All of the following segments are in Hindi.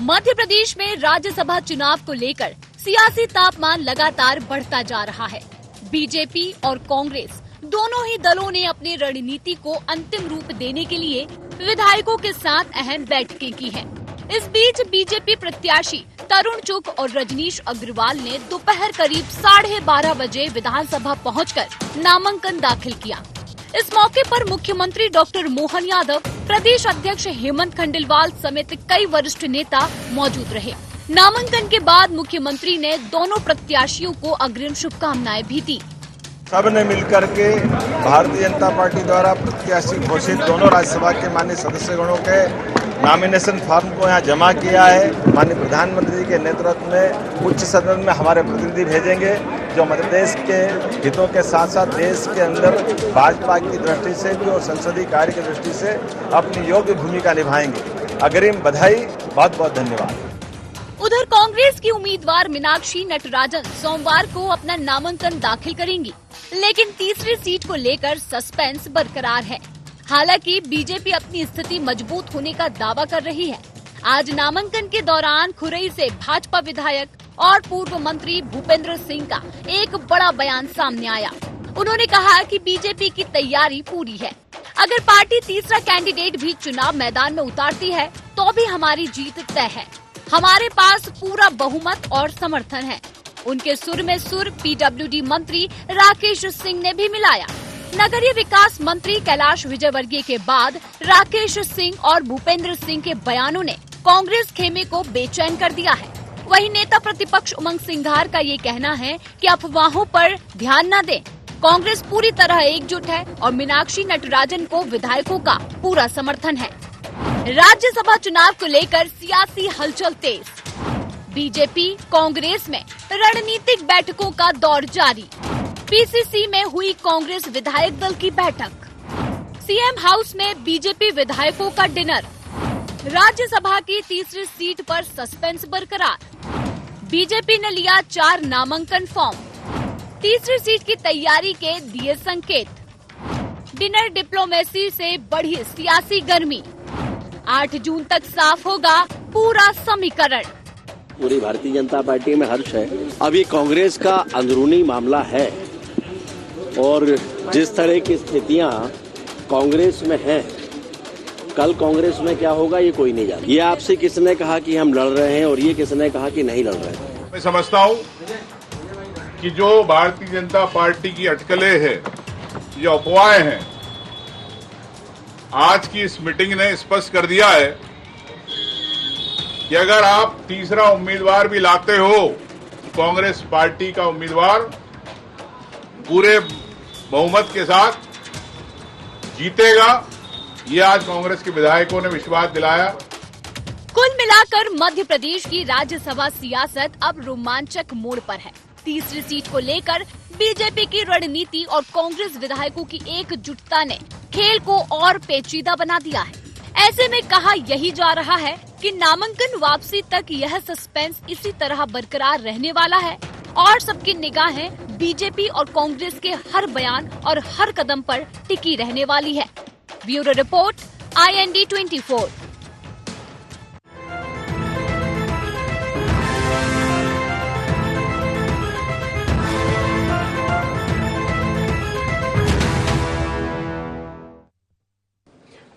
मध्य प्रदेश में राज्यसभा चुनाव को लेकर सियासी तापमान लगातार बढ़ता जा रहा है। बीजेपी और कांग्रेस दोनों ही दलों ने अपनी रणनीति को अंतिम रूप देने के लिए विधायकों के साथ अहम बैठकें की हैं। इस बीच बीजेपी प्रत्याशी तरुण चुग और रजनीश अग्रवाल ने दोपहर करीब 12:30 बजे विधानसभा पहुंचकर नामांकन दाखिल किया। इस मौके पर मुख्यमंत्री डॉक्टर मोहन यादव, प्रदेश अध्यक्ष हेमंत खंडेलवाल समेत कई वरिष्ठ नेता मौजूद रहे। नामांकन के बाद मुख्यमंत्री ने दोनों प्रत्याशियों को अग्रिम शुभकामनाएं भी दी। सबने मिलकर के भारतीय जनता पार्टी द्वारा प्रत्याशी घोषित दोनों राज्यसभा के माननीय सदस्यगणों के नॉमिनेशन फॉर्म को यहाँ जमा किया है। माननीय प्रधानमंत्री के नेतृत्व में उच्च सदन में हमारे प्रतिनिधि भेजेंगे, जो मध्य प्रदेश के हितों के साथ साथ देश के अंदर भाजपा की दृष्टि से भी और संसदीय कार्य की दृष्टि से अपनी योग्य भूमिका निभाएंगे। अग्रिम बधाई, बहुत बहुत धन्यवाद। उधर कांग्रेस की उम्मीदवार मीनाक्षी नटराजन सोमवार को अपना नामांकन दाखिल करेंगी, लेकिन तीसरी सीट को लेकर सस्पेंस बरकरार है। हालांकि बीजेपी अपनी स्थिति मजबूत होने का दावा कर रही है। आज नामांकन के दौरान खुरई से भाजपा विधायक और पूर्व मंत्री भूपेंद्र सिंह का एक बड़ा बयान सामने आया। उन्होंने कहा कि बीजेपी की तैयारी पूरी है। अगर पार्टी तीसरा कैंडिडेट भी चुनाव मैदान में उतारती है तो भी हमारी जीत तय है। हमारे पास पूरा बहुमत और समर्थन है। उनके सुर में सुर पीडब्ल्यूडी मंत्री राकेश सिंह ने भी मिलाया। नगरीय विकास मंत्री कैलाश विजयवर्गीय के बाद राकेश सिंह और भूपेंद्र सिंह के बयानों ने कांग्रेस खेमे को बेचैन कर दिया है। वहीं नेता प्रतिपक्ष उमंग सिंघार का ये कहना है कि अफवाहों पर ध्यान न दें। कांग्रेस पूरी तरह एकजुट है और मीनाक्षी नटराजन को विधायकों का पूरा समर्थन है। राज्यसभा चुनाव को लेकर सियासी हलचल तेज। बीजेपी कांग्रेस में रणनीतिक बैठकों का दौर जारी। पीसीसी में हुई कांग्रेस विधायक दल की बैठक। सीएम हाउस में बीजेपी विधायकों का डिनर। राज्यसभा की तीसरी सीट पर सस्पेंस बरकरार। बीजेपी ने लिया 4 नामांकन फॉर्म। तीसरी सीट की तैयारी के दिए संकेत। डिनर डिप्लोमेसी से बढ़ी सियासी गर्मी। 8 जून तक साफ होगा पूरा समीकरण। पूरी भारतीय जनता पार्टी में हर्ष है। अभी कांग्रेस का अंदरूनी मामला है और जिस तरह की स्थितियां कांग्रेस में हैं, कल कांग्रेस में क्या होगा ये कोई नहीं जानता। ये आपसे किसने कहा कि हम लड़ रहे हैं और ये किसने कहा कि नहीं लड़ रहे हैं? मैं समझता हूं कि जो भारतीय जनता पार्टी की अटकलें हैं, जो अफवाहें हैं, आज की इस मीटिंग ने स्पष्ट कर दिया है कि अगर आप तीसरा उम्मीदवार भी लाते हो, कांग्रेस पार्टी का उम्मीदवार पूरे बहुमत के साथ जीतेगा। ये आज कांग्रेस के विधायकों ने विश्वास दिलाया। कुल मिलाकर मध्य प्रदेश की राज्यसभा सियासत अब रोमांचक मोड़ पर है। तीसरी सीट को लेकर बीजेपी की रणनीति और कांग्रेस विधायकों की एकजुटता ने खेल को और पेचीदा बना दिया है। ऐसे में कहा यही जा रहा है कि नामांकन वापसी तक यह सस्पेंस इसी तरह बरकरार रहने वाला है और सबकी निगाहें बीजेपी और कांग्रेस के हर बयान और हर कदम पर टिकी रहने वाली है। Bureau report, IND 24।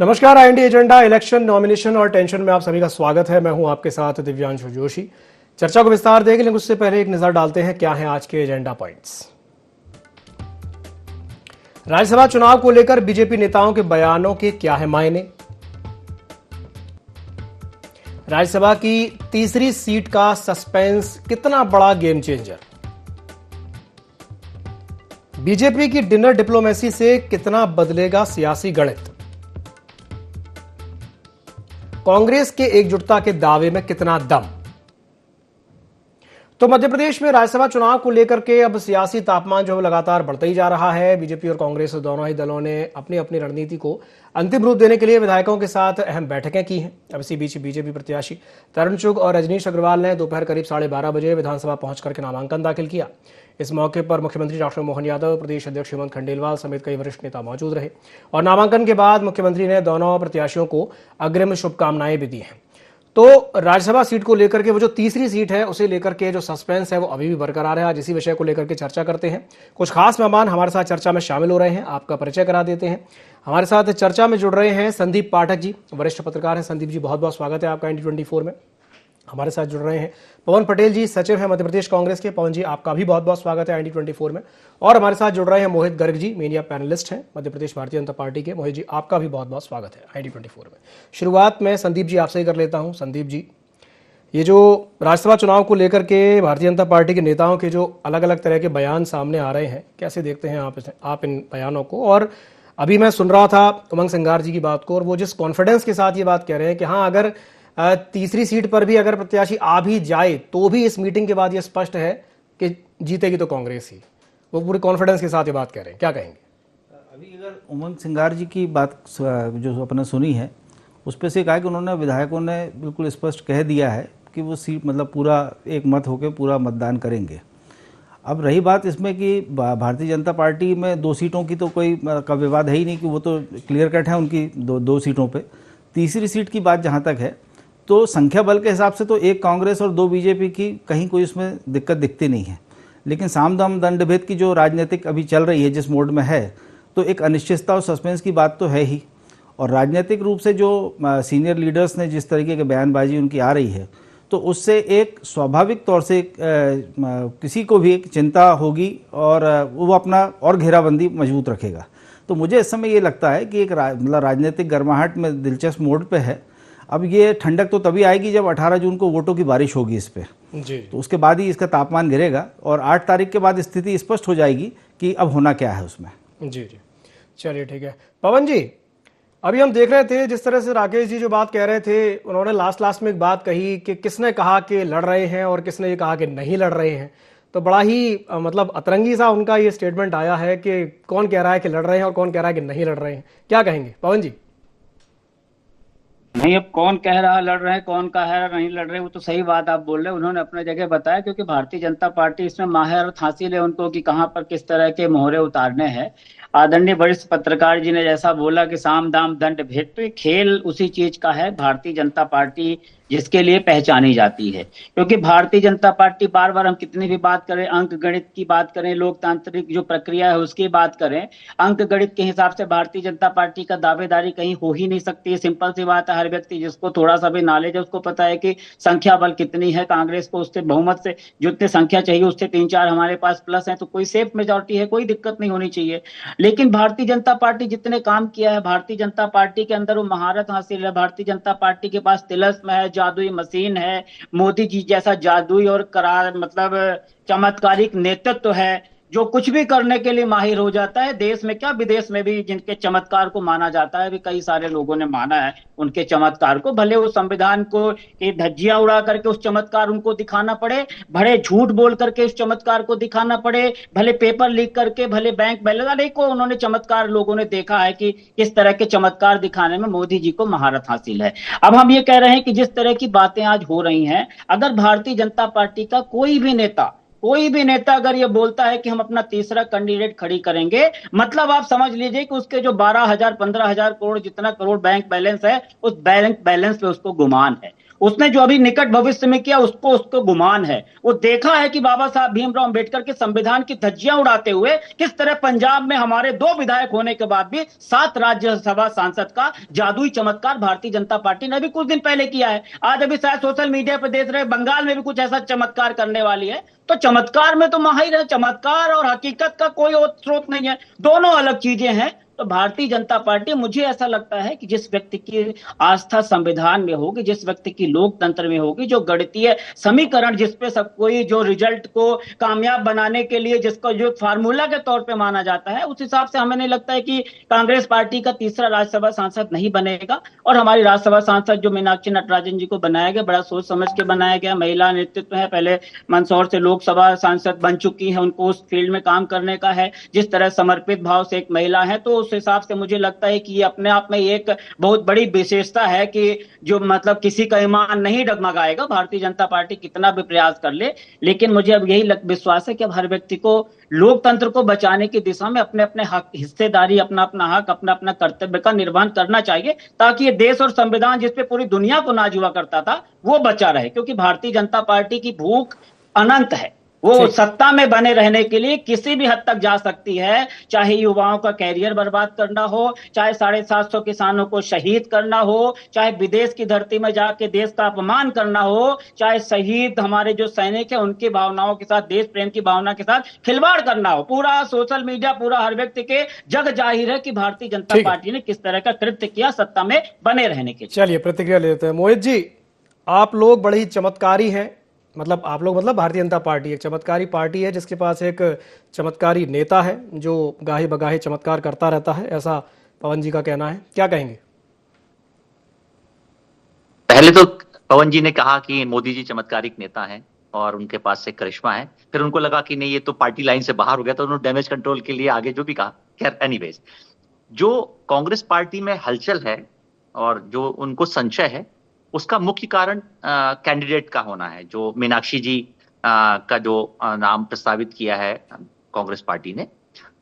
नमस्कार, IND एजेंडा इलेक्शन, नॉमिनेशन और टेंशन में आप सभी का स्वागत है। मैं हूं आपके साथ दिव्यांशु जोशी। चर्चा को विस्तार देंगे, लेकिन उससे पहले एक नजर डालते हैं क्या हैं आज के एजेंडा पॉइंट्स। राज्यसभा चुनाव को लेकर बीजेपी नेताओं के बयानों के क्या है मायने। राज्यसभा की तीसरी सीट का सस्पेंस कितना बड़ा गेम चेंजर। बीजेपी की डिनर डिप्लोमेसी से कितना बदलेगा सियासी गणित। कांग्रेस के एकजुटता के दावे में कितना दम। तो मध्य प्रदेश में राज्यसभा चुनाव को लेकर के अब सियासी तापमान जो लगातार बढ़ता ही जा रहा है। बीजेपी और कांग्रेस दोनों ही दलों ने अपनी अपनी रणनीति को अंतिम रूप देने के लिए विधायकों के साथ अहम बैठकें की हैं। अब इसी बीच बीजेपी प्रत्याशी तरुण चुग और रजनीश अग्रवाल ने दोपहर करीब 12:30 बजे विधानसभा पहुंचकर के नामांकन दाखिल किया। इस मौके पर मुख्यमंत्री डॉक्टर मोहन यादव, प्रदेश अध्यक्ष हेमंत खंडेलवाल समेत कई वरिष्ठ नेता मौजूद रहे और नामांकन के बाद मुख्यमंत्री ने दोनों प्रत्याशियों को अग्रिम शुभकामनाएं भी दी हैं। तो राज्यसभा सीट को लेकर के वो जो तीसरी सीट है उसे लेकर के जो सस्पेंस है वो अभी भी बरकरार है। आज इसी विषय को लेकर के चर्चा करते हैं। कुछ खास मेहमान हमारे साथ चर्चा में शामिल हो रहे हैं, आपका परिचय करा देते हैं। हमारे साथ चर्चा में जुड़ रहे हैं संदीप पाठक जी, वरिष्ठ पत्रकार हैं। संदीप जी, बहुत बहुत स्वागत है आपका ND24 में। हमारे साथ जुड़ रहे हैं पवन पटेल जी, सचिव हैं मध्य प्रदेश कांग्रेस के। पवन जी, आपका भी बहुत बहुत स्वागत है ND24 में। और हमारे साथ जुड़ रहे हैं मोहित गर्ग जी, मीडिया पैनलिस्ट हैं मध्य प्रदेश भारतीय जनता पार्टी के। मोहित जी, आपका भी बहुत बहुत स्वागत है ND24 में। शुरुआत में संदीप जी आपसे ही कर लेता हूं। संदीप जी, ये जो राज्यसभा चुनाव को लेकर के भारतीय जनता पार्टी के नेताओं के जो अलग अलग तरह के बयान सामने आ रहे हैं, कैसे देखते हैं आप इन बयानों को? और अभी मैं सुन रहा था उमंग सिंगार जी की बात को, और वो जिस कॉन्फिडेंस के साथ ये बात कह रहे हैं कि हाँ, अगर तीसरी सीट पर भी अगर प्रत्याशी आ भी जाए तो भी इस मीटिंग के बाद ये स्पष्ट है कि जीतेगी तो कांग्रेस ही। वो पूरे कॉन्फिडेंस के साथ ये बात कह रहे हैं, क्या कहेंगे? अभी अगर उमंग सिंगार जी की बात जो अपने सुनी है, उस पर से कहा कि उन्होंने विधायकों ने बिल्कुल स्पष्ट कह दिया है कि वो सीट मतलब पूरा एक मत होकर पूरा मतदान करेंगे। अब रही बात इसमें कि भारतीय जनता पार्टी में 2 सीटों की तो कोई का विवाद है ही नहीं, कि वो तो क्लियर कट है उनकी दो सीटों पे। तीसरी सीट की बात जहाँ तक है, तो संख्या बल के हिसाब से तो 1 कांग्रेस और 2 बीजेपी की कहीं कोई उसमें दिक्कत दिखती नहीं है। लेकिन साम दाम दंड भेद की जो राजनीतिक अभी चल रही है, जिस मोड में है, तो एक अनिश्चितता और सस्पेंस की बात तो है ही। और राजनीतिक रूप से जो सीनियर लीडर्स ने जिस तरीके की बयानबाजी उनकी आ रही है, तो उससे एक स्वाभाविक तौर से किसी को भी एक चिंता होगी और वो अपना और घेराबंदी मजबूत रखेगा। तो मुझे इस समय ये लगता है कि एक मतलब राजनीतिक गर्माहट में दिलचस्प मोड पे है। अब ये ठंडक तो तभी आएगी जब 18 जून को वोटों की बारिश होगी इस पे जी। तो उसके बाद ही इसका तापमान गिरेगा और 8 तारीख के बाद स्थिति स्पष्ट हो जाएगी कि अब होना क्या है उसमें। जी जी, चलिए ठीक है। पवन जी, अभी हम देख रहे थे जिस तरह से राकेश जी जो बात कह रहे थे, उन्होंने लास्ट में एक बात कही कि किसने कहा कि लड़ रहे हैं और किसने ये कहा कि नहीं लड़ रहे हैं। तो बड़ा ही मतलब अतरंगी सा उनका ये स्टेटमेंट आया है कि कौन कह रहा है कि लड़ रहे हैं और कौन कह रहा है कि नहीं लड़ रहे हैं। क्या कहेंगे पवन जी? नहीं, अब कौन कह रहा लड़ रहे हैं, कौन कह रहा नहीं लड़ रहे, वो तो सही बात आप बोल रहे हैं। उन्होंने अपने जगह बताया, क्योंकि भारतीय जनता पार्टी इसमें महारत हासिल है उनको कि कहां पर किस तरह के मोहरे उतारने हैं। आदरणीय वरिष्ठ पत्रकार जी ने जैसा बोला कि साम दाम दंड भेद, तो ये खेल उसी चीज का है। भारतीय जनता पार्टी जिसके लिए पहचानी जाती है, क्योंकि भारतीय जनता पार्टी बार बार हम कितनी भी बात करें, अंक गणित की बात करें, लोकतांत्रिक जो प्रक्रिया है उसकी बात करें, अंक गणित के हिसाब से भारतीय जनता पार्टी का दावेदारी कहीं हो ही नहीं सकती। सिंपल सी बात है, हर व्यक्ति जिसको थोड़ा सा भी नॉलेज है उसको पता है कि संख्या बल कितनी है। कांग्रेस को उससे बहुमत से जितनी संख्या चाहिए उससे 3-4 हमारे पास प्लस है, तो कोई सेफ मेजॉरिटी है, कोई दिक्कत नहीं होनी चाहिए। लेकिन भारतीय जनता पार्टी जितने काम किया है, भारतीय जनता पार्टी के अंदर वो महारत हासिल है। भारतीय जनता पार्टी के पास तिलस्म है, जादुई मशीन है, मोदी जी जैसा जादुई और करार मतलब चमत्कारिक नेतृत्व है, जो कुछ भी करने के लिए माहिर हो जाता है। देश में क्या, विदेश में भी जिनके चमत्कार को माना जाता है, भी कई सारे लोगों ने माना है उनके चमत्कार को। भले वो संविधान को की धज्जियां उड़ा करके उस चमत्कार उनको दिखाना पड़े, भले झूठ बोल करके उस चमत्कार को दिखाना पड़े, भले पेपर लीक करके, भले बैंक बैलेंस, अरे को उन्होंने चमत्कार, लोगों ने देखा है कि किस तरह के चमत्कार दिखाने में मोदी जी को महारत हासिल है। अब हम ये कह रहे हैं कि जिस तरह की बातें आज हो रही हैं, अगर भारतीय जनता पार्टी का कोई भी नेता अगर ये बोलता है कि हम अपना तीसरा कैंडिडेट खड़ी करेंगे, मतलब आप समझ लीजिए कि उसके जो 12,000-15,000 करोड़ जितना करोड़ बैंक बैलेंस है, उस बैंक बैलेंस पे उसको गुमान है। उसने जो अभी निकट भविष्य में किया उसको गुमान है। वो देखा है कि बाबा साहब भीमराव अंबेडकर के संविधान की धज्जियां उड़ाते हुए किस तरह पंजाब में हमारे 2 विधायक होने के बाद भी 7 राज्यसभा सांसद का जादुई चमत्कार भारतीय जनता पार्टी ने भी कुछ दिन पहले किया है। आज अभी शायद सोशल मीडिया पर देख रहे, बंगाल में भी कुछ ऐसा चमत्कार करने वाली है। तो चमत्कार में तो माहिर है, चमत्कार और हकीकत का कोई और स्रोत नहीं है, दोनों अलग चीजें हैं। तो भारतीय जनता पार्टी, मुझे ऐसा लगता है कि जिस व्यक्ति की आस्था संविधान में होगी, जिस व्यक्ति की लोकतंत्र में होगी, जो गणितीय समीकरण जिस पे सब कोई जो रिजल्ट को कामयाब बनाने के लिए जिसको जो फार्मूला के तौर पे माना जाता है, उस हिसाब से हमें नहीं लगता है कि कांग्रेस पार्टी का तीसरा राज्यसभा सांसद नहीं बनेगा। और हमारी राज्यसभा सांसद जो मीनाक्षी नटराजन जी को बनाया गया, बड़ा सोच समझ के बनाया गया। महिला नेतृत्व है, पहले मंदसौर से लोकसभा सांसद बन चुकी है, उनको उस फील्ड में काम करने का है। जिस तरह समर्पित भाव से एक महिला है, तो उस हिसाब से मुझे लगता है कि ये अपने आप में एक बहुत बड़ी विशेषता है कि जो मतलब किसी का ईमान नहीं डगमगाएगा, भारतीय जनता पार्टी कितना भी प्रयास कर ले। लेकिन मुझे अब यही विश्वास है कि अब हर व्यक्ति को लोकतंत्र को बचाने की दिशा में अपने अपने हक, हिस्सेदारी, अपना अपना हक, अपना अपना कर्तव्य का निर्वहन करना चाहिए, ताकि ये देश और संविधान जिसपे पूरी दुनिया को नाज हुआ करता था वो बचा रहे। क्योंकि भारतीय जनता पार्टी की भूख अनंत है, वो सत्ता में बने रहने के लिए किसी भी हद तक जा सकती है, चाहे युवाओं का कैरियर बर्बाद करना हो, चाहे 750 किसानों को शहीद करना हो, चाहे विदेश की धरती में जाके देश का अपमान करना हो, चाहे शहीद हमारे जो सैनिक है उनकी भावनाओं के साथ, देश प्रेम की भावना के साथ खिलवाड़ करना हो। पूरा सोशल मीडिया, पूरा हर व्यक्ति के जग जाहिर है कि भारतीय जनता पार्टी ने किस तरह का कृत्य किया सत्ता में बने रहने के लिए। चलिए प्रतिक्रिया लेते हैं। मोहित जी, आप लोग बड़े ही चमत्कारी हैं, मतलब आप लोग मतलब भारतीय जनता पार्टी एक चमत्कारी पार्टी है जिसके पास एक चमत्कारी नेता है जो गाहे बगाहे चमत्कार करता रहता है, ऐसा पवन जी का कहना है। क्या कहेंगे? पहले तो पवन जी ने कहा कि मोदी जी चमत्कारिक नेता हैं और उनके पास से करिश्मा है, फिर उनको लगा कि नहीं ये तो पार्टी लाइन से बाहर हो गया, तो उन्होंने डैमेज कंट्रोल के लिए आगे जो भी कहा। खैर एनीवेज, जो कांग्रेस पार्टी में हलचल है और जो उनको संशय है उसका मुख्य कारण कैंडिडेट का होना है। जो मीनाक्षी जी का जो नाम प्रस्तावित किया है कांग्रेस पार्टी ने,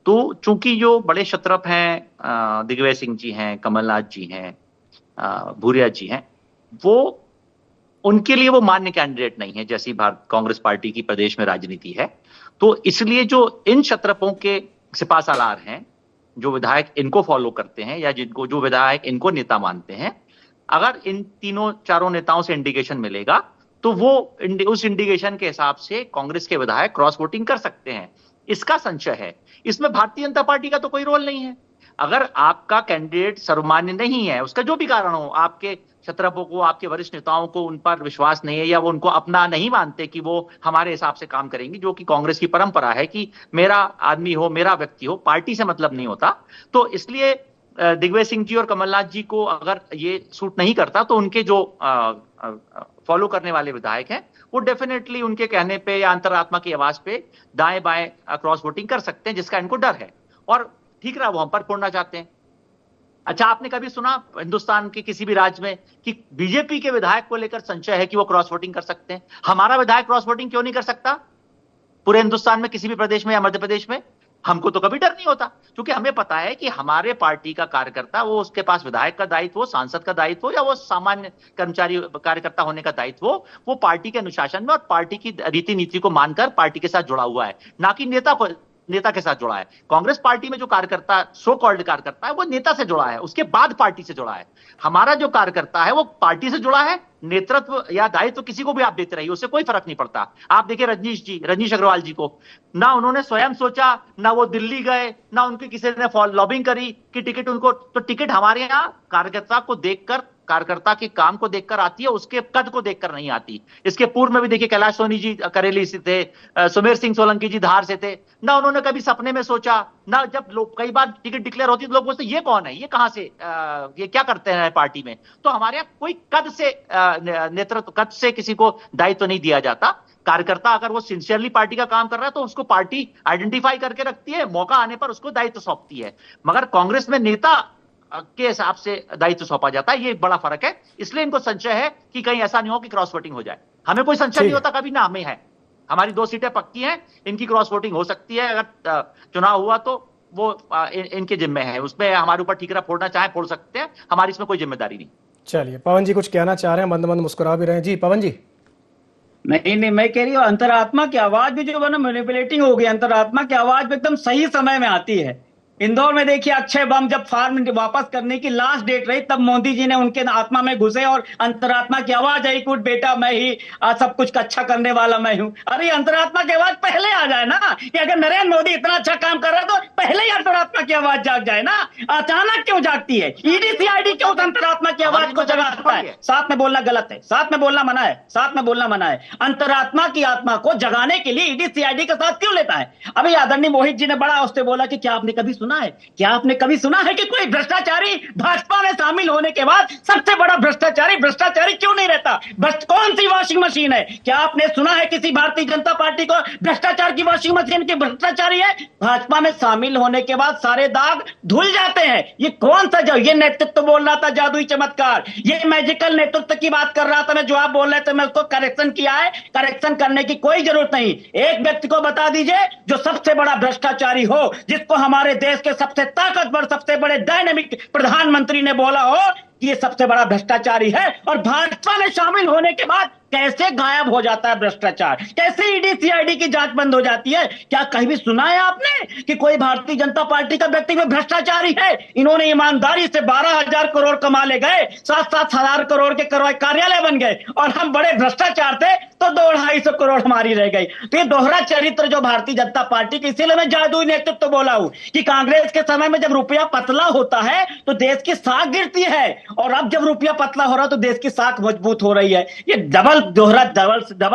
तो चूंकि जो बड़े शत्रप हैं, दिग्विजय सिंह जी हैं, कमलनाथ जी हैं, भूरिया जी हैं, वो उनके लिए वो मान्य कैंडिडेट नहीं है जैसी कांग्रेस पार्टी की प्रदेश में राजनीति है। तो इसलिए जो इन शत्रपों के सिपासालार हैं, जो विधायक इनको फॉलो करते हैं या जिनको जो विधायक इनको नेता मानते हैं, अगर इन तीनों चारों नेताओं से इंडिकेशन मिलेगा तो वो उस इंडिकेशन के हिसाब से कांग्रेस के विधायक क्रॉस वोटिंग कर सकते हैं। इसका संशय है। इसमें भारतीय जनता पार्टी का तो कोई रोल नहीं है। अगर आपका कैंडिडेट सर्वमान्य नहीं है, उसका जो भी कारण हो, आपके छत्रपों को, आपके वरिष्ठ नेताओं को उन पर विश्वास नहीं है या वो उनको अपना नहीं मानते कि वो हमारे हिसाब से काम करेंगे, जो कि कांग्रेस की परंपरा है कि मेरा आदमी हो, मेरा व्यक्ति हो, पार्टी से मतलब नहीं होता, तो इसलिए दिग्विजय सिंह जी और कमलनाथ जी को अगर ये सूट नहीं करता तो उनके जो फॉलो करने वाले विधायक हैं वो डेफिनेटली उनके कहने पे या अंतरात्मा की आवाज पे दाएं बाएं क्रॉस वोटिंग कर सकते हैं, जिसका इनको डर है और ठीक रहा वो हम पर फोड़ना चाहते हैं। अच्छा, आपने कभी सुना हिंदुस्तान के किसी भी राज्य में कि बीजेपी के विधायक को लेकर संशय है कि वो क्रॉस वोटिंग कर सकते हैं? हमारा विधायक क्रॉस वोटिंग क्यों नहीं कर सकता पूरे हिंदुस्तान में, किसी भी प्रदेश में या मध्य प्रदेश में? हमको तो कभी डर नहीं होता, क्योंकि हमें पता है कि हमारे पार्टी का कार्यकर्ता, वो उसके पास विधायक का दायित्व हो, सांसद का दायित्व हो या वो सामान्य कर्मचारी कार्यकर्ता होने का दायित्व हो, वो पार्टी के अनुशासन में और पार्टी की रीति नीति को मानकर पार्टी के साथ जुड़ा हुआ है, ना कि नेता के साथ जुड़ा है। कांग्रेस पार्टी में जो कार्यकर्ता, सो कॉल्ड कार्यकर्ता है, वो नेता से जुड़ा है, उसके बाद पार्टी से जुड़ा है। हमारा जो कार्यकर्ता है वो पार्टी से जुड़ा है। नेतृत्व या दायित्व किसी को भी आप देते रहिए, उससे कोई फर्क नहीं पड़ता। आप देखिए रजनीश अग्रवाल जी को, ना उन्होंने स्वयं सोचा, ना वो दिल्ली गए, ना उनकी किसी ने लॉबिंग करी कि टिकट उनको, तो टिकट हमारे यहाँ कार्यकर्ता को देखकर, कार्यकर्ता के काम को देखकर आती है, उसके कद को देखकर नहीं आती। इसके पूर्व में भी देखिए कैलाश सोनी जी करेली से थे, सुमेर सिंह सोलंकी जी धार से थे, ना उन्होंने कभी सपने में सोचा, ना जब लोग कई बार टिकट डिक्लेयर होती तो लोग बोलते ये कौन है, ये कहां से, ये क्या करते हैं पार्टी में। तो हमारे यहाँ कोई कद से नेतृत्व, कद से किसी को दायित्व नहीं दिया जाता। कार्यकर्ता अगर वो सिंसियरली पार्टी का काम कर रहा है तो उसको पार्टी आइडेंटिफाई करके रखती है, मौका आने पर उसको दायित्व सौंपती है। मगर कांग्रेस में नेता के हिसाब से दायित्व सौंपा जाता है, ये बड़ा फर्क है। इसलिए इनको संशय है कि कहीं ऐसा नहीं हो कि क्रॉस वोटिंग हो जाए। हमें कोई संशय नहीं होता कभी, ना हमें है। हमारी 2 सीटें पक्की हैं, इनकी क्रॉस वोटिंग हो सकती है। अगर चुनाव हुआ तो वो इनके जिम्मे है, उसमें हमारे ऊपर ठीकरा फोड़ना चाहे फोड़ सकते हैं, हमारी इसमें कोई जिम्मेदारी नहीं। चलिए, पवन जी कुछ कहना चाह रहे हैं, मंद मंद मुस्कुरा भी रहे हैं। जी पवन जी। नहीं, मैं कह रही हूँ अंतरात्मा की आवाज भी जो है ना मैनिपुलेटिंग हो गई। अंतरात्मा की आवाज एकदम सही समय में आती है। इंदौर में देखिए, अक्षय बम जब फार्म वापस करने की लास्ट डेट रही, तब मोदी जी ने उनके आत्मा में घुसे और अंतरात्मा की आवाज आई, कुछ बेटा मैं ही सब कुछ अच्छा करने वाला मैं हूं। अरे अंतरात्मा की आवाज पहले आ जाए ना, कि अगर नरेंद्र मोदी इतना अच्छा काम कर रहा है तो पहले ही अंतरात्मा की आवाज जाग जाए ना। अचानक क्यों जागती है? ईडी सीआईडी क्यों अंतरात्मा की आवाज को जगाता है? साथ में बोलना गलत है, साथ में बोलना मना है, साथ में बोलना मना है। अंतरात्मा की आत्मा को जगाने के लिए ईडी सीआईडी का साथ क्यों लेता है? अभी आदरणीय मोहित जी ने बड़ा उससे बोला कि क्या आपने कभी सुना सुना है? क्या आपने कभी सुना है कि कोई भ्रष्टाचारी भाजपा में शामिल होने के बाद सबसे बड़ा भ्रष्टाचारी क्यों नहीं रहता? कौन सी वॉशिंग मशीन है? क्या आपने सुना है किसी भारतीय जनता पार्टी को भ्रष्टाचार की वॉशिंग मशीन की भ्रष्टाचारी है? भाजपा में शामिल होने के बाद सारे दाग धुल जाते हैं। ये कौन सा ये नेतृत्व बोल रहा था जादुई चमत्कार, ये मैजिकल नेतृत्व की बात कर रहा था मैं, जो आप बोल रहे थे मैं उसको करेक्शन किया है। करेक्शन करने की कोई जरूरत नहीं। एक व्यक्ति को बता दीजिए जो सबसे बड़ा भ्रष्टाचारी हो, जिसको हमारे देश के सबसे ताकतवर, सबसे बड़े डायनेमिक प्रधानमंत्री ने बोला हो कि ये सबसे बड़ा भ्रष्टाचारी है, और भाजपा में शामिल होने के बाद कैसे गायब हो जाता है भ्रष्टाचार, कैसे ईडी सीआईडी की जांच बंद हो जाती है? क्या कहीं भी सुना है आपने कि कोई भारतीय जनता पार्टी का व्यक्ति में भ्रष्टाचारी है? इन्होंने ईमानदारी से 12,000 करोड़ कमा ले गए, 7-7 हजार करोड़ के कार्यालय बन गए, और हम बड़े भ्रष्टाचार थे तो 200-250 करोड़ हमारी रह गई। तो ये दोहरा चरित्र जो भारतीय जनता पार्टी की, इसीलिए मैं जादुई नेतृत्व बोला हूं कि कांग्रेस के समय में जब रुपया पतला होता है तो देश की साख गिरती है, और अब जब रुपया पतला हो रहा तो देश की साख मजबूत हो रही है। ये डबल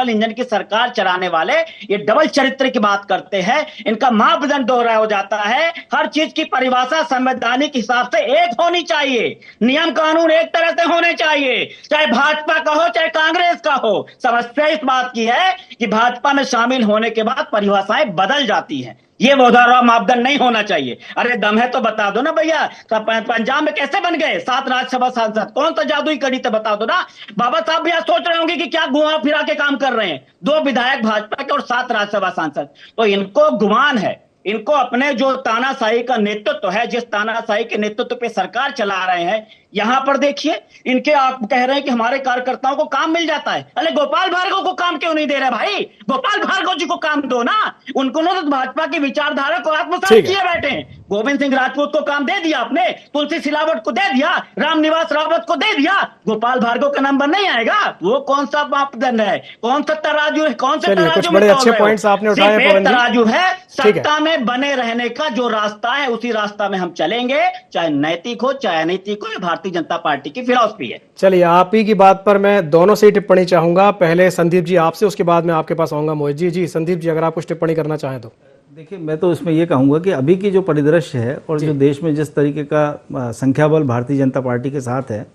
इंजन की सरकार चलाने वाले ये डबल चरित्र की बात करते हैं। इनका मापदंड दोहरा हो जाता है। हर चीज की परिभाषा संवैधानिक हिसाब से एक होनी चाहिए, नियम कानून एक तरह से होने चाहिए, चाहे भाजपा का हो चाहे कांग्रेस का हो। समस्या इस बात की है कि भाजपा में शामिल होने के बाद परिभाषाएं बदल जाती हैं। ये दोहरा मापदंड नहीं होना चाहिए। अरे दम है तो बता दो ना भैया, पंजाब में कैसे बन गए 7 राज्यसभा सांसद? कौन सा जादुई कड़ी थे बता दो ना। बाबा साहब भी आज सोच रहे होंगे कि क्या घुमा फिरा के काम कर रहे हैं। 2 विधायक भाजपा के और 7 राज्यसभा सांसद, तो इनको गुमान है। इनको अपने जो तानाशाही का नेतृत्व है, जिस तानाशाही के नेतृत्व पे सरकार चला रहे हैं, यहां पर देखिए इनके आप कह रहे हैं कि हमारे कार्यकर्ताओं को काम मिल जाता है। अरे गोपाल भार्गव को काम क्यों नहीं दे रहे भाई? गोपाल भार्गव जी को काम दो ना। उनको तो भाजपा की विचारधारा को आत्मसात किए बैठे हैं। गोविंद सिंह राजपूत को काम दे दिया आपने, तुलसी सिलावट को दे दिया, रामनिवास रावत को दे दिया, गोपाल भार्गव का नंबर नहीं आएगा? वो कौन सा मापदंड है? कौन सा तराजू है? कौन सा तराजू? बड़े अच्छे पॉइंट्स आपने उठाए पवन जी। तराजू है सत्ता में बने रहने का, जो रास्ता है उसी रास्ता में हम चलेंगे, चाहे नैतिक हो चाहे अनैतिक हो। भारतीय जनता पार्टी की फिलॉसफी है। चलिए, आप ही की बात पर मैं दोनों से ही टिप्पणी चाहूंगा। पहले संदीप जी आपसे, उसके बाद मैं आपके पास आऊंगा मोहित जी। संदीप जी, अगर आप कुछ टिप्पणी करना चाहें तो। देखिए, मैं तो इसमें ये कहूँगा कि अभी की जो परिदृश्य है और जो देश में जिस तरीके का संख्या बल भारतीय जनता पार्टी के साथ है,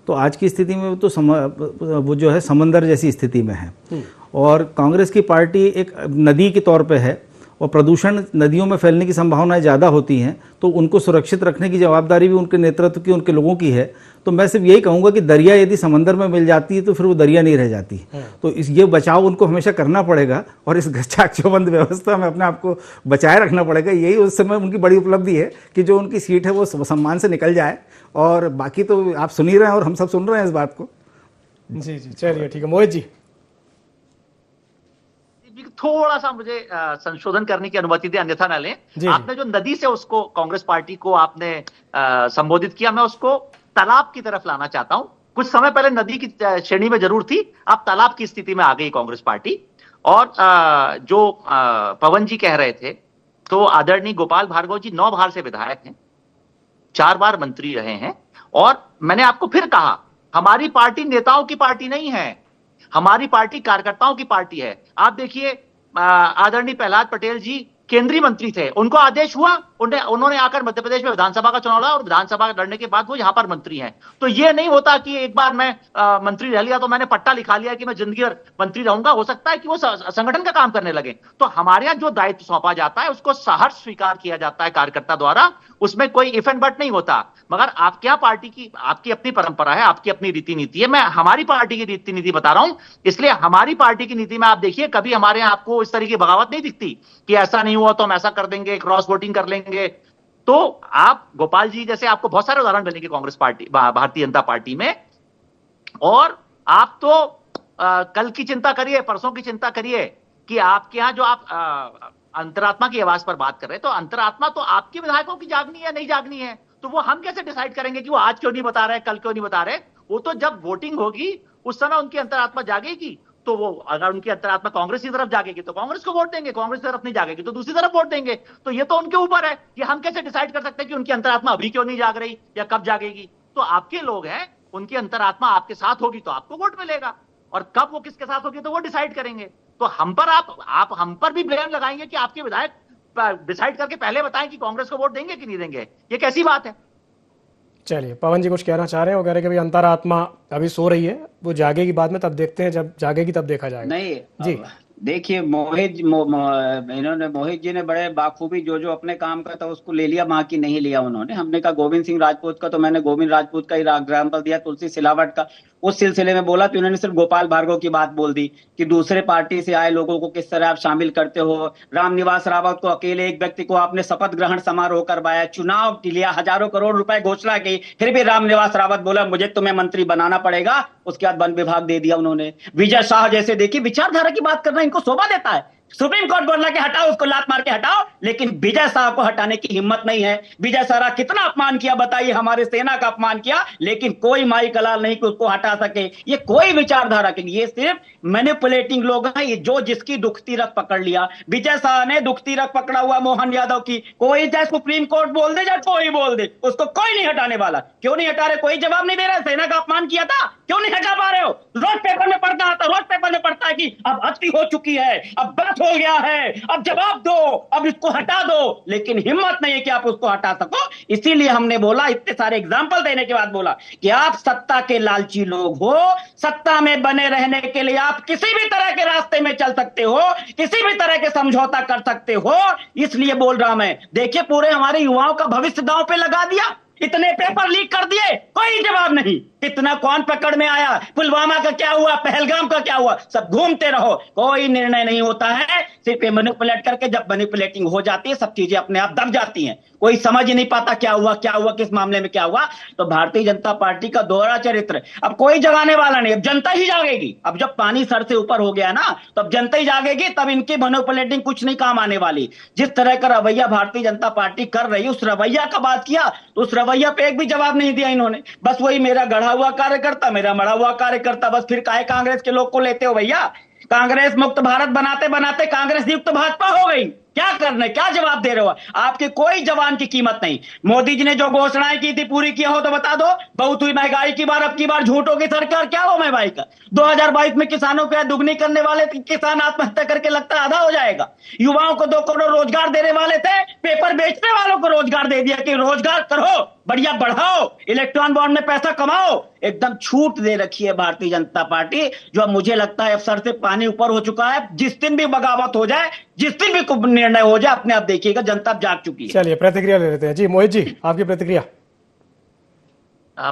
तो आज की स्थिति में तो वो जो है समंदर जैसी स्थिति में है। और कांग्रेस की पार्टी एक नदी के तौर पे है, और प्रदूषण नदियों में फैलने की संभावनाएं ज़्यादा होती हैं, तो उनको सुरक्षित रखने की जवाबदारी भी उनके नेतृत्व की, उनके लोगों की है। तो मैं सिर्फ यही कहूँगा कि दरिया यदि समंदर में मिल जाती है तो फिर वो दरिया नहीं रह जाती। तो ये बचाव उनको हमेशा करना पड़ेगा, और इस चाकचौबंद व्यवस्था में अपने आप को बचाए रखना पड़ेगा। यही उस समय उनकी बड़ी उपलब्धि है कि जो उनकी सीट है वो सम्मान से निकल जाए। और बाकी तो आप सुन ही रहे हैं और हम सब सुन रहे हैं इस बात को। जी, चलिए ठीक है। मोहित जी, थोड़ा सा मुझे संशोधन करने की अनुमति दे, अन्यथा ना लें। आपने जो नदी से उसको, कांग्रेस पार्टी को आपने संबोधित किया, मैं उसको तालाब की तरफ लाना चाहता हूं। कुछ समय पहले नदी की श्रेणी में जरूर थी, अब तालाब की स्थिति में आ गई कांग्रेस पार्टी। और जो पवन जी कह रहे थे, तो आदरणीय गोपाल भार्गव जी 9 बार से विधायक हैं, 4 बार मंत्री रहे हैं। और मैंने आपको फिर कहा, हमारी पार्टी नेताओं की पार्टी नहीं है, हमारी पार्टी कार्यकर्ताओं की पार्टी है। आप देखिए, आदरणीय प्रहलाद पटेल जी केंद्रीय मंत्री थे, उनको आदेश हुआ, उन्होंने आकर मध्य प्रदेश में विधानसभा का चुनाव लड़ा, और विधानसभा लड़ने के बाद वो यहां पर मंत्री हैं। तो ये नहीं होता कि एक बार मैं मंत्री रह लिया तो मैंने पट्टा लिखा लिया कि मैं जिंदगी भर मंत्री रहूंगा। हो सकता है कि वो संगठन का काम करने लगे। तो हमारे यहाँ जो दायित्व सौंपा जाता है उसको सहर्ष स्वीकार किया जाता है कार्यकर्ता द्वारा, उसमें कोई इफ एंड बट नहीं होता। मगर आपके यहाँ पार्टी की आपकी अपनी परंपरा है, आपकी अपनी रीति नीति है। मैं हमारी पार्टी की रीति नीति बता रहा हूं। इसलिए हमारी पार्टी की नीति में आप देखिए, कभी हमारे यहाँ आपको इस तरह की बगावत नहीं दिखती कि ऐसा नहीं हुआ तो हम ऐसा कर देंगे, क्रॉस वोटिंग कर लेंगे। तो आप गोपाल जी जैसे आपको बहुत सारे उदाहरण मिलेंगे कांग्रेस पार्टी, भारतीय जनता पार्टी में। और आप तो कल की चिंता करिए, परसों की चिंता करिए कि आपके यहाँ जो आप अंतरात्मा की आवाज पर बात कर रहे हैं, तो अंतरात्मा तो आपके विधायकों की जागनी है, नहीं जागनी है। तो वो हम कैसे डिसाइड करेंगे कि वो आज क्यों नहीं बता रहे, कल क्यों नहीं बता रहे? वो तो जब वोटिंग होगी उस समय उनकी अंतरात्मा जागेगी। तो वो अगर उनकी अंतरात्मा कांग्रेस की तरफ जागेगी तो कांग्रेस को वोट देंगे, कांग्रेस की तरफ नहीं जागेगी तो दूसरी तरफ वोट देंगे। तो ये तो उनके ऊपर है। ये हम कैसे डिसाइड कर सकते हैं कि उनकी अंतरात्मा अभी क्यों नहीं जाग रही या कब जागेगी? तो आपके लोग हैं, उनकी अंतरात्मा आपके साथ होगी तो आपको वोट मिलेगा, और कब वो किसके साथ होगी तो वो डिसाइड करेंगे। तो हम पर आप हम पर भी ब्लेम लगाएंगे कि आपके विधायक डिसाइड करके पहले बताएं कि कांग्रेस को वोट देंगे कि नहीं देंगे। ये कैसी बात है? चलिए, पवन जी कुछ कहना चाह रहे हैं? वो कह रहे हैं कि भाई अंतरात्मा अभी सो रही है, वो जागेगी बाद में, तब देखते हैं, जब जागेगी तब देखा जाएगा। नहीं जी देखिए, मोहित जी ने बड़े बाखूबी जो अपने काम का था उसको ले लिया, बाकी नहीं लिया उन्होंने। हमने कहा गोविंद सिंह राजपूत का, तो मैंने गोविंद राजपूत का ही एग्जाम्पल दिया, तुलसी सिलावट का। उस सिलसिले में बोला तो इन्होंने सिर्फ गोपाल भार्गव की बात बोल दी कि दूसरे पार्टी से आए लोगों को किस तरह आप शामिल करते हो। रामनिवास रावत को, अकेले एक व्यक्ति को आपने शपथ ग्रहण समारोह करवाया, चुनाव लिया, हजारों करोड़ रुपए घोषणा की, फिर भी रामनिवास रावत बोला मुझे तुम्हें मंत्री बनाना पड़ेगा। उसके बाद वन विभाग दे दिया उन्होंने। विजय शाह जैसे, देखिए विचारधारा की बात करना इनको शोभा देता है। सुप्रीम कोर्ट बोला कि हटाओ उसको, लात मार के हटाओ, लेकिन विजय शाह को हटाने की हिम्मत नहीं है। विजय शाह कितना अपमान किया बताइए, हमारे सेना का अपमान किया, लेकिन कोई माई कलाल नहीं कि उसको हटा सके। ये कोई विचारधारा के लिए, सिर्फ मैनिपुलेटिंग लोग हैं ये, जो जिसकी दुखती रख पकड़ लिया। विजय शाह ने दुखती रख पकड़ा हुआ मोहन यादव की, कोई चाहे सुप्रीम कोर्ट बोल दे, चाहे कोई बोल दे, उसको कोई नहीं हटाने वाला। क्यों नहीं हटा रहे? कोई जवाब नहीं दे रहा। सेना का अपमान किया था, क्यों नहीं हटा पा रहे हो? रोज पेपर में पढ़ता आता, रोज पेपर में पढ़ता है कि अब हस्ती हो चुकी है, अब बात हो गया है, अब जवाब दो, अब इसको हटा दो, लेकिन हिम्मत नहीं है कि आप उसको हटा सको। इसीलिए हमने बोला, इतने सारे एग्जाम्पल देने के बाद बोला कि आप सत्ता के लालची लोग हो, सत्ता में बने रहने के लिए आप किसी भी तरह के रास्ते में चल सकते हो, किसी भी तरह के समझौता कर सकते हो। इसलिए बोल रहा मैं, देखिए पूरे हमारे युवाओं का भविष्य दांव पे लगा दिया, इतने पेपर लीक कर दिए, कोई जवाब नहीं। कितना कौन पकड़ में आया, पुलवामा का क्या हुआ, पहलगाम का क्या हुआ, सब घूमते रहो, कोई निर्णय नहीं होता है। सिर्फ मैनिपुलेट करके, जब मैनिपुलेटिंग हो जाती है सब चीजें अपने आप दब जाती हैं, कोई समझ ही नहीं पाता क्या हुआ, किस मामले में क्या हुआ। तो भारतीय जनता पार्टी का दोहरा चरित्र अब कोई जगाने वाला नहीं, अब जनता ही जागेगी। अब जब पानी सर से ऊपर हो गया ना, तो अब जनता ही जागेगी, तब इनकी मैनिपुलेटिंग कुछ नहीं काम आने वाली। जिस तरह का रवैया भारतीय जनता पार्टी कर रही है, उस रवैया का बात किया तो उस रवैया पे एक भी जवाब नहीं दिया इन्होंने। बस वही मेरा गढ़ा हुआ कार्यकर्ता, मेरा मरा हुआ कार्यकर्ता, बस फिर काहे कांग्रेस के लोग को लेते हो भैया? कांग्रेस मुक्त भारत बनाते बनाते कांग्रेस युक्त भाजपा हो गई। क्या करना, क्या जवाब दे रहे हो? आपके कोई जवान की कीमत नहीं। मोदी जी ने जो घोषणाएं की थी पूरी किया हो तो बता दो। बहुत हुई महंगाई की बार, अब की बार झूठों की सरकार, क्या हो महंगाई का? 2022 में किसानों को दुगनी करने वाले किसान आत्महत्या करके लगता आधा हो जाएगा। युवाओं को 2 करोड़ रोजगार देने वाले थे, पेपर बेचने वालों को रोजगार दे दिया कि रोजगार करो, बढ़िया बढ़ाओ, इलेक्ट्रॉन बॉन्ड में पैसा कमाओ। एकदम छूट दे रखी है भारतीय जनता पार्टी, जो अब मुझे लगता है अब सर से पानी ऊपर हो चुका है। जिस दिन भी बगावत हो जाए, जिस दिन भी निर्णय हो जाए, अपने आप देखिएगा जनता जाग चुकी है। चलिए प्रतिक्रिया ले लेते हैं। जी मोहित जी, आपकी प्रतिक्रिया।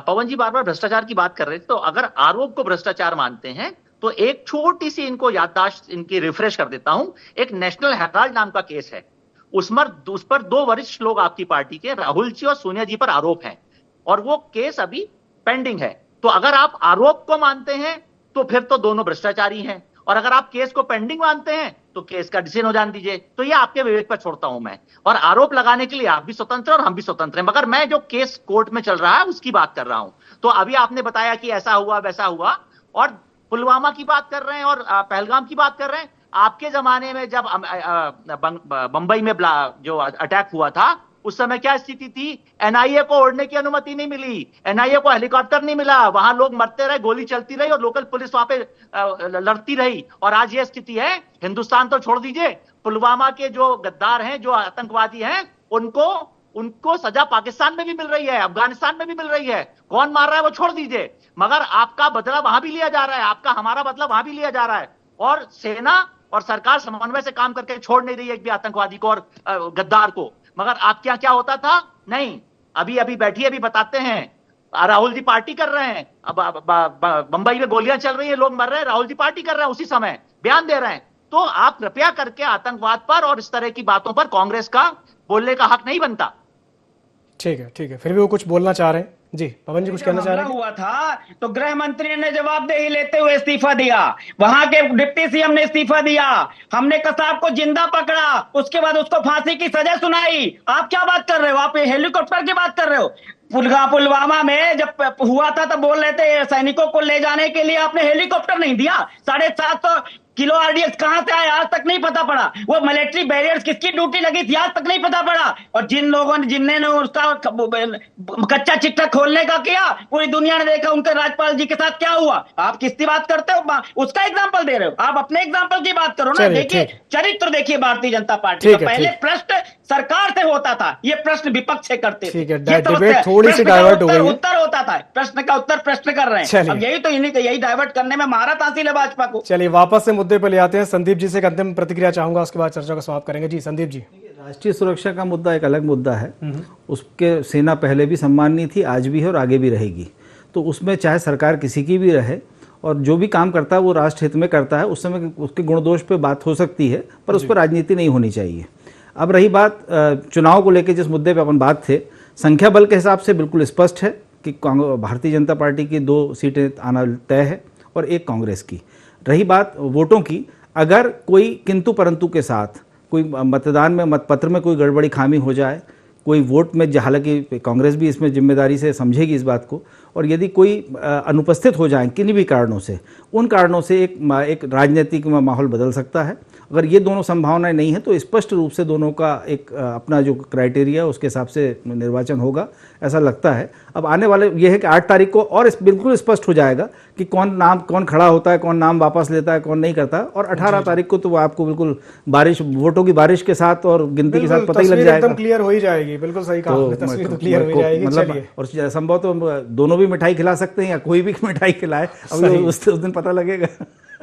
पवन जी बार बार भ्रष्टाचार की बात कर रहे थे, तो अगर आरोप को भ्रष्टाचार मानते हैं तो एक छोटी सी इनको याददाश्त इनकी रिफ्रेश कर देता हूं। एक नेशनल हेराल्ड नाम का केस है, उस पर 2 वरिष्ठ लोग आपकी पार्टी के, राहुल जी और सोनिया जी पर आरोप है, और वो केस अभी पेंडिंग है। तो अगर आप आरोप को मानते हैं तो फिर तो दोनों भ्रष्टाचारी हैं, और अगर आप केस को पेंडिंग मानते हैं तो केस का डिसीजन हो जान दीजिए। तो ये आपके विवेक पर छोड़ता हूं मैं, और आरोप लगाने के लिए आप भी स्वतंत्र और हम भी स्वतंत्र हैं, मगर मैं जो केस कोर्ट में चल रहा है उसकी बात कर रहा हूं। तो अभी आपने बताया कि ऐसा हुआ वैसा हुआ, और पुलवामा की बात कर रहे हैं और पहलगाम की बात कर रहे हैं। आपके जमाने में जब बंबई में जो अटैक हुआ था, उस समय क्या स्थिति थी? एनआईए को उड़ने की अनुमति नहीं मिली, एनआईए को हेलीकॉप्टर नहीं मिला, वहां लोग मरते रहे, गोली चलती रही और लोकल पुलिस वहां पे लड़ती रही, और आज ये स्थिति है। हिंदुस्तान तो छोड़ दीजिए, पुलवामा के जो गद्दार हैं, जो आतंकवादी हैं, उनको सजा पाकिस्तान में भी मिल रही है, अफगानिस्तान में भी मिल रही है। कौन मार रहा है वो छोड़ दीजिए, मगर आपका बदला वहां भी लिया जा रहा है, आपका हमारा बदला वहां भी लिया जा रहा है, और सेना और सरकार समन्वय से काम करके छोड़ नहीं रही है एक भी आतंकवादी को और गद्दार को। मगर आपके यहाँ क्या होता था? नहीं, अभी बैठिए, अभी बताते हैं। राहुल जी पार्टी कर रहे हैं, अब बंबई में गोलियां चल रही है, लोग मर रहे हैं, राहुल जी पार्टी कर रहे हैं, उसी समय बयान दे रहे हैं। तो आप कृपया करके आतंकवाद पर और इस तरह की बातों पर कांग्रेस का बोलने का हक नहीं बनता। ठीक है, फिर भी वो कुछ बोलना चाह रहे हैं। जी पवन जी कुछ कहना चाह रहे हैं? हुआ था तो गृह मंत्री ने जवाबदेही लेते हुए इस्तीफा दिया, वहां के डिप्टी सीएम ने इस्तीफा दिया, हमने कसाब को जिंदा पकड़ा, उसके बाद उसको फांसी की सजा सुनाई। आप क्या बात कर रहे हो? आप हेलीकॉप्टर की बात कर रहे हो? पुलवामा में जब हुआ था तब बोल रहे थे सैनिकों को ले जाने के लिए आपने हेलीकॉप्टर नहीं दिया। 750 किलो आरडीएक्स कहां से आए आज तक नहीं पता पड़ा। वो मिलिट्री बैरियर्स किसकी ड्यूटी लगी थी आज तक नहीं पता पड़ा। और जिन लोगों ने जिनने उसका कच्चा चिट्ठा खोलने का किया, पूरी दुनिया ने देखा उनके राज्यपाल जी के साथ क्या हुआ। आप किसकी बात करते हो, उसका एग्जाम्पल दे रहे हो, आप अपने एग्जाम्पल की बात करो ना। देखिए चरित्र देखिए भारतीय जनता पार्टी का। पहले प्रश्न सरकार से होता था, ये प्रश्न विपक्ष से करते थे। डिबेट थोड़ी सी डाइवर्ट हो गई, उत्तर होता था, प्रश्न का उत्तर प्रश्न कर रहे हैं। अब यही तो यही डाइवर्ट करने में महारत हासिल है भाजपा को। चलिए वापस से मुद्दे पे ले आते हैं। संदीप जी से एक अंतिम प्रतिक्रिया चाहूंगा, उसके बाद चर्चा को समाप्त करेंगे। जी संदीप जी। राष्ट्रीय सुरक्षा का मुद्दा एक अलग मुद्दा है, उसके सेना पहले भी सम्माननीय थी, आज भी है और आगे भी रहेगी। तो उसमें चाहे सरकार किसी की भी रहे और जो भी काम करता है वो राष्ट्र हित में करता है, उस समय उसके गुण दोष पे बात हो सकती है, पर उस पर राजनीति नहीं होनी चाहिए। अब रही बात चुनाव को लेकर, जिस मुद्दे पे अपन बात थे, संख्या बल के हिसाब से बिल्कुल स्पष्ट है कि भारतीय जनता पार्टी की 2 सीटें आना तय है और 1 कांग्रेस की। रही बात वोटों की, अगर कोई किंतु परंतु के साथ कोई मतदान में मतपत्र में कोई गड़बड़ी खामी हो जाए, कोई वोट में, हालांकि कांग्रेस भी इसमें जिम्मेदारी से समझेगी इस बात को, और यदि कोई अनुपस्थित हो जाए किन्हीं भी कारणों से, उन कारणों से एक राजनीतिक माहौल बदल सकता है। अगर ये दोनों संभावनाएं नहीं है तो स्पष्ट रूप से दोनों का एक अपना जो क्राइटेरिया उसके हिसाब से निर्वाचन होगा, ऐसा लगता है। अब आने वाले ये है कि 8 तारीख को और बिल्कुल स्पष्ट हो जाएगा कि कौन खड़ा होता है, कौन नाम वापस लेता है, कौन नहीं करता। और 18 तारीख को तो आपको बिल्कुल वोटों की बारिश के साथ और गिनती के साथ पता ही लग जाएगा, एकदम क्लियर हो ही जाएगी। बिल्कुल सही कहा, तस्वीर तो क्लियर हो जाएगी। मतलब और संभव तो दोनों भी मिठाई खिला सकते हैं या कोई भी मिठाई खिलाए, अब उस दिन पता लगेगा।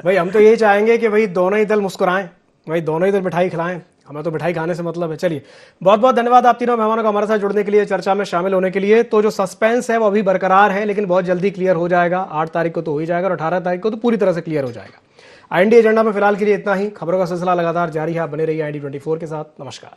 भाई हम तो यही चाहेंगे कि भाई दोनों ही दल मुस्कुराएं, भाई दोनों ही दल मिठाई खिलाएं, हमें तो मिठाई खाने से मतलब है। चलिए बहुत बहुत धन्यवाद आप तीनों मेहमानों का हमारे साथ जुड़ने के लिए, चर्चा में शामिल होने के लिए। तो जो सस्पेंस है वो अभी बरकरार है, लेकिन बहुत जल्दी क्लियर हो जाएगा। 8 तारीख को तो हो ही जाएगा और 18 तारीख को तो पूरी तरह से क्लियर हो जाएगा। IND एजेंडा में फिलहाल के लिए इतना ही। खबरों का सिलसिला लगातार जारी है, आप बने रहिए IND 24 के साथ। नमस्कार।